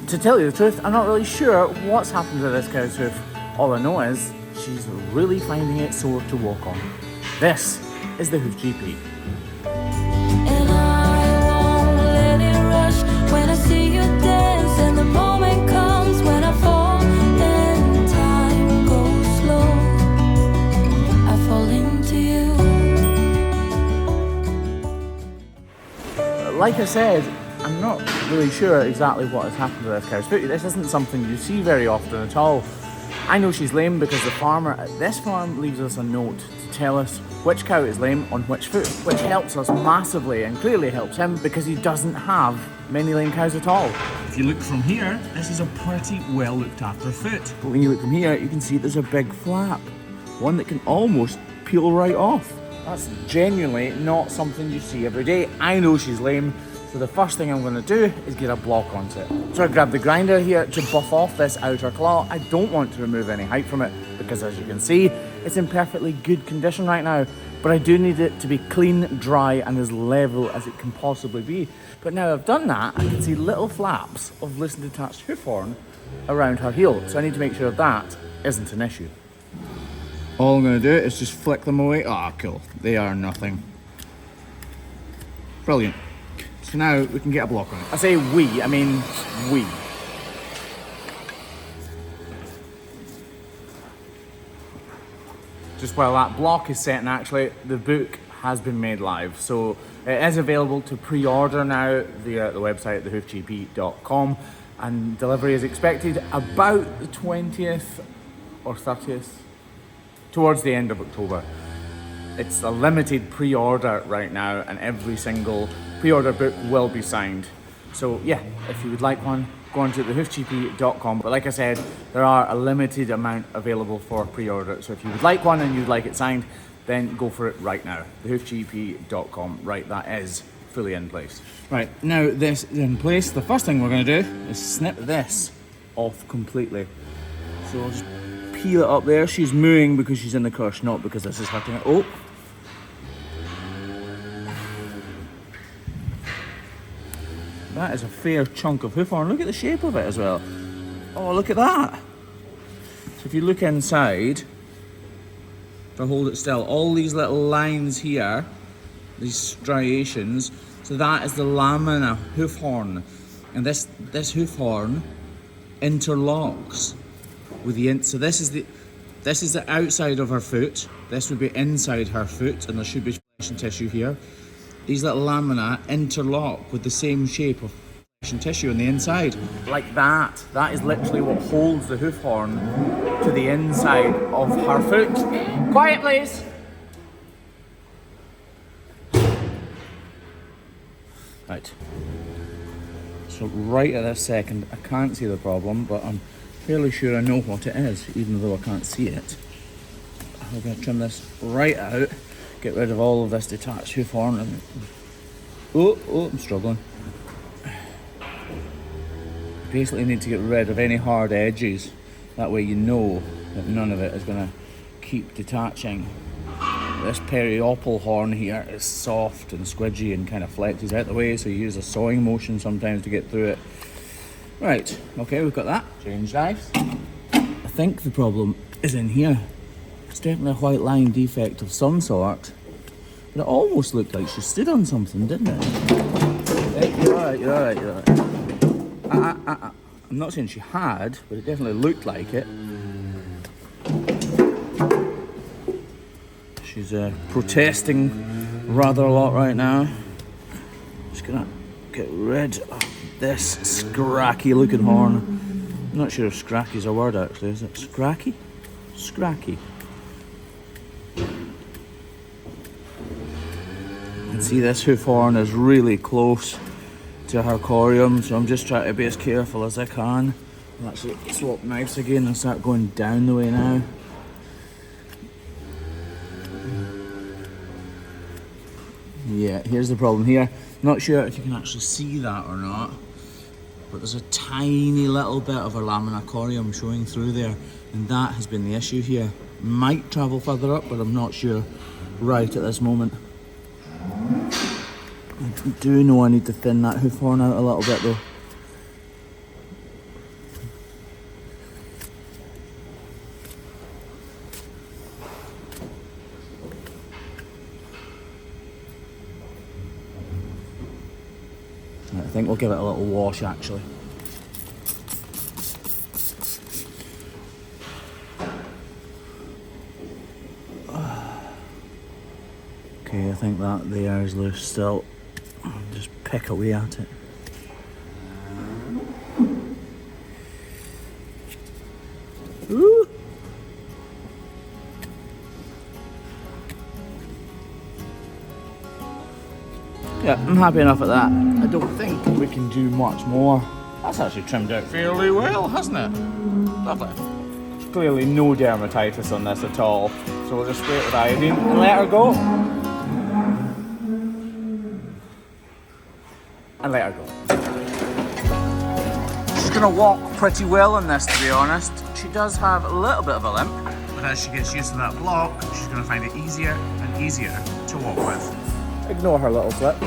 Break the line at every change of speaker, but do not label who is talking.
To tell you the truth, I'm not really sure what's happened to this cow's hoof. All I know is she's really finding it sore to walk on. This is the Hoof GP.
And I won't let it rush when I see you dance, and the moment comes when I fall and time goes slow. I fall into you.
Like I said, I'm not really sure exactly what has happened to this cow's foot. This isn't something you see very often at all. I know she's lame because the farmer at this farm leaves us a note to tell us which cow is lame on which foot, which helps us massively and clearly helps him because he doesn't have many lame cows at all. If you look from here, this is a pretty well looked after foot. But when you look from here, you can see there's a big flap, one that can almost peel right off. That's genuinely not something you see every day. I know she's lame, so the first thing I'm going to do is get a block onto it. So I grab the grinder here to buff off this outer claw. I don't want to remove any height from it because, as you can see, it's in perfectly good condition right now. But I do need it to be clean, dry and as level as it can possibly be. But now I've done that, I can see little flaps of loose and detached hoof horn around her heel. So I need to make sure that isn't an issue. All I'm going to do is just flick them away. Ah, cool. They are nothing. Brilliant. So now we can get a block on it. I say we, I mean we. Just while that block is setting, actually, the book has been made live. So it is available to pre-order now via the website, thehoofgp.com. And delivery is expected about the 20th or 30th, towards the end of October. It's a limited pre-order right now, and every single pre-order book will be signed. So yeah, if you would like one, go on to thehoofgp.com. But like I said, there are a limited amount available for pre-order. So if you would like one and you'd like it signed, then go for it right now. thehoofgp.com. Right, that is fully in place. Right, now this is in place. The first thing we're going to do is snip this off completely. So I'll just peel it up there. She's mooing because she's in the crush, not because this is hurting her. Oh. That is a fair chunk of hoof horn. Look at the shape of it as well. Oh, look at that. So if you look inside, if I hold it still, all these little lines here, these striations, so that is the lamina hoof horn. And this hoof horn interlocks with the so this is the outside of her foot. This would be inside her foot, and there should be flesh and tissue here. These little lamina interlock with the same shape of flesh and tissue on the inside. Like that. That is literally what holds the hoof horn to the inside of her foot. Quiet, please. Right. So right at this second, I can't see the problem, but I'm fairly sure I know what it is, even though I can't see it. I'm going to trim this right out. Get rid of all of this detached hoof horn. And oh, I'm struggling. Basically need to get rid of any hard edges. That way you know that none of it is going to keep detaching. This periopal horn here is soft and squidgy and kind of flexes out the way, so you use a sawing motion sometimes to get through it. Right, okay, we've got that. Change knives. I think the problem is in here. It's definitely a white line defect of some sort, but it almost looked like she stood on something, didn't it? Hey, you're alright. I'm not saying she had, but it definitely looked like it. She's protesting rather a lot right now. Just gonna get rid of this scracky looking horn. I'm not sure if scracky's a word actually, is it? Scracky? Scracky. You can see this hoof horn is really close to her corium, so I'm just trying to be as careful as I can. I'll actually swap knives again and start going down the way now. Yeah, here's the problem here. Not sure if you can actually see that or not, but there's a tiny little bit of her lamina corium showing through there, and that has been the issue here. Might travel further up, but I'm not sure right at this moment. I do know I need to thin that hoof horn out a little bit though. I think we'll give it a little wash actually. Okay, I think that there is loose still. Just pick away at it. Ooh. Yeah, I'm happy enough at that. I don't think we can do much more. That's actually trimmed out fairly well, hasn't it? Lovely. Clearly no dermatitis on this at all. So we'll just spray it with iodine and let her go. And let her go. She's gonna walk pretty well in this, to be honest. She does have a little bit of a limp, but as she gets used to that block, she's gonna find it easier and easier to walk with. Ignore her little flip.